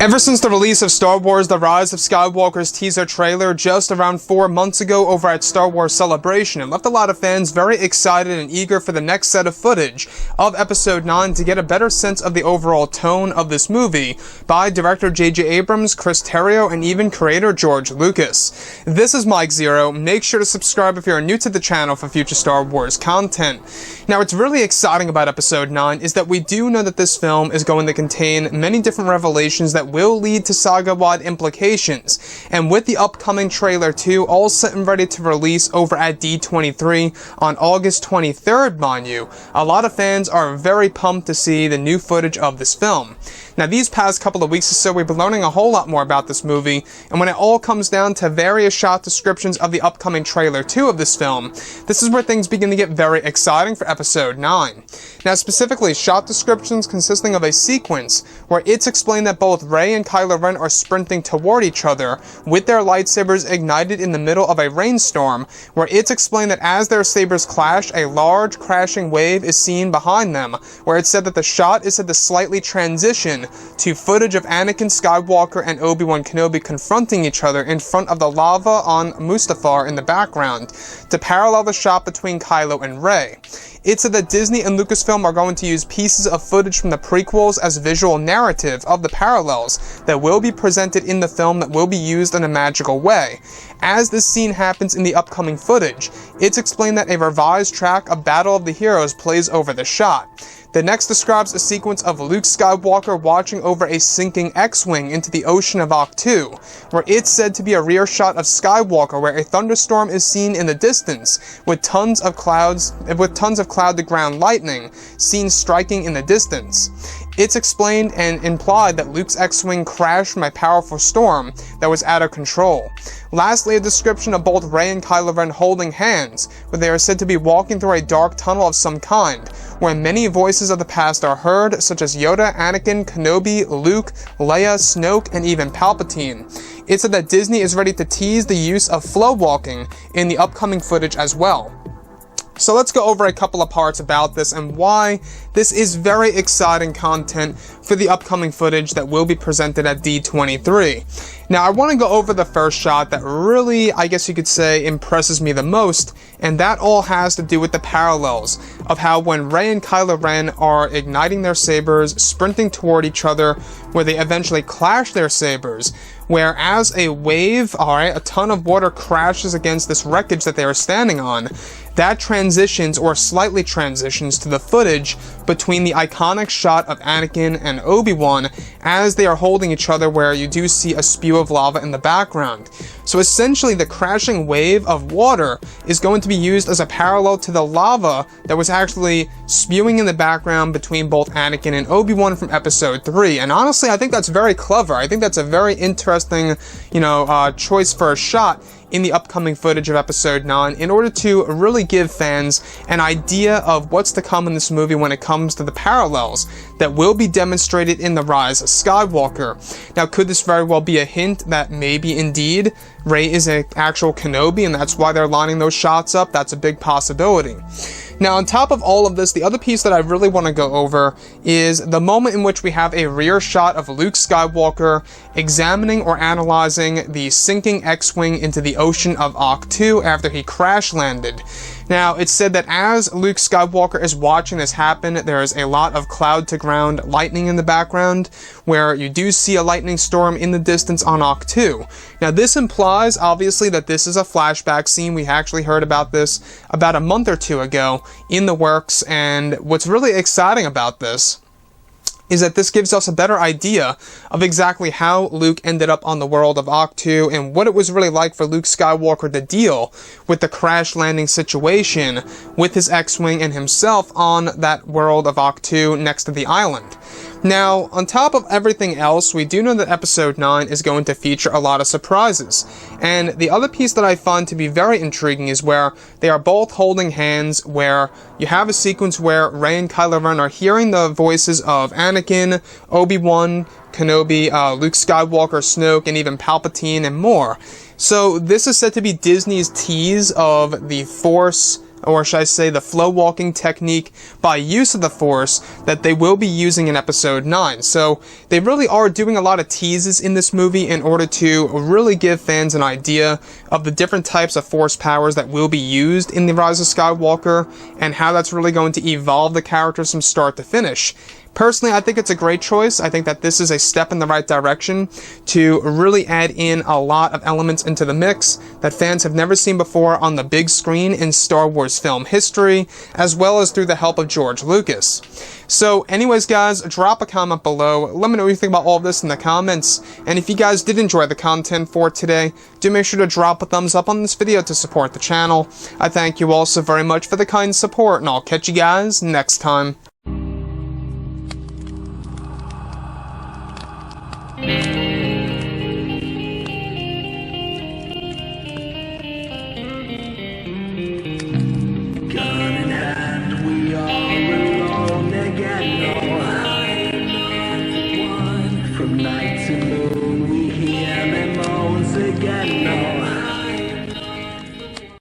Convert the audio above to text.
Ever since the release of Star Wars The Rise of Skywalker's teaser trailer just around 4 months ago over at Star Wars Celebration, it left a lot of fans very excited and eager for the next set of footage of Episode 9 to get a better sense of the overall tone of this movie by director J.J. Abrams, Chris Terrio, and even creator George Lucas. This is Mike Zero. Make sure to subscribe if you're new to the channel for future Star Wars content. Now, what's really exciting about Episode 9 is that we do know that this film is going to contain many different revelations that will lead to saga-wide implications, and with the upcoming trailer 2 all set and ready to release over at D23 on August 23rd, mind you, a lot of fans are very pumped to see the new footage of this film. Now, these past couple of weeks or so, we've been learning a whole lot more about this movie, and when it all comes down to various shot descriptions of the upcoming trailer 2 of this film, this is where things begin to get very exciting for Episode 9. Now, specifically, shot descriptions consisting of a sequence where it's explained that both Rey and Kylo Ren are sprinting toward each other with their lightsabers ignited in the middle of a rainstorm, where it's explained that as their sabers clash, a large crashing wave is seen behind them, where it's said that the shot is said to slightly transition to footage of Anakin Skywalker and Obi-Wan Kenobi confronting each other in front of the lava on Mustafar in the background, to parallel the shot between Kylo and Rey. It's said that Disney and Lucasfilm are going to use pieces of footage from the prequels as visual narrative of the parallels that will be presented in the film that will be used in a magical way. As this scene happens in the upcoming footage, it's explained that a revised track of Battle of the Heroes plays over the shot. The next describes a sequence of Luke Skywalker watching over a sinking X-Wing into the ocean of Ahch-To, where it's said to be a rear shot of Skywalker where a thunderstorm is seen in the distance, with tons of cloud-to-ground lightning seen striking in the distance. It's explained and implied that Luke's X-Wing crashed from a powerful storm that was out of control. Lastly, a description of both Rey and Kylo Ren holding hands, where they are said to be walking through a dark tunnel of some kind, where many voices of the past are heard, such as Yoda, Anakin, Kenobi, Luke, Leia, Snoke, and even Palpatine. It's said that Disney is ready to tease the use of flow walking in the upcoming footage as well. So let's go over a couple of parts about this and why this is very exciting content for the upcoming footage that will be presented at D23. Now, I want to go over the first shot that really, I guess you could say, impresses me the most, and that all has to do with the parallels of how when Rey and Kylo Ren are igniting their sabers, sprinting toward each other, where they eventually clash their sabers, where as a wave, a ton of water crashes against this wreckage that they are standing on, that transitions or slightly transitions to the footage between the iconic shot of Anakin and Obi-Wan as they are holding each other, where you do see a spew of lava in the background. So essentially, the crashing wave of water is going to be used as a parallel to the lava that was actually spewing in the background between both Anakin and Obi-Wan from Episode 3. And honestly, I think that's very clever. I think that's a very interesting, choice for a shot in the upcoming footage of Episode 9 in order to really give fans an idea of what's to come in this movie when it comes to the parallels that will be demonstrated in The Rise of Skywalker. Now, could this very well be a hint that maybe indeed Rey is an actual Kenobi and that's why they're lining those shots up? That's a big possibility. Now, on top of all of this, the other piece that I really want to go over is the moment in which we have a rear shot of Luke Skywalker examining or analyzing the sinking X-Wing into the ocean of Ahch-To after he crash landed. Now, it's said that as Luke Skywalker is watching this happen, there is a lot of cloud-to-ground lightning in the background, where you do see a lightning storm in the distance on Ahch-To. Now, this implies, obviously, that this is a flashback scene. We actually heard about this about a month or two ago in the works, and what's really exciting about this is that this gives us a better idea of exactly how Luke ended up on the world of Ahch-To and what it was really like for Luke Skywalker to deal with the crash landing situation with his X-Wing and himself on that world of Ahch-To next to the island. Now, on top of everything else, we do know that Episode 9 is going to feature a lot of surprises. And the other piece that I find to be very intriguing is where they are both holding hands, where you have a sequence where Rey and Kylo Ren are hearing the voices of Anakin, Obi-Wan, Kenobi, Luke Skywalker, Snoke, and even Palpatine and more. So this is said to be Disney's tease of the Force or should I say the flow walking technique by use of the Force, that they will be using in Episode 9. So they really are doing a lot of teases in this movie in order to really give fans an idea of the different types of Force powers that will be used in The Rise of Skywalker, and how that's really going to evolve the characters from start to finish. Personally, I think it's a great choice. I think that this is a step in the right direction to really add in a lot of elements into the mix that fans have never seen before on the big screen in Star Wars film history, as well as through the help of George Lucas. So anyways, guys, drop a comment below. Let me know what you think about all of this in the comments. And if you guys did enjoy the content for today, do make sure to drop a thumbs up on this video to support the channel. I thank you all so very much for the kind support, and I'll catch you guys next time.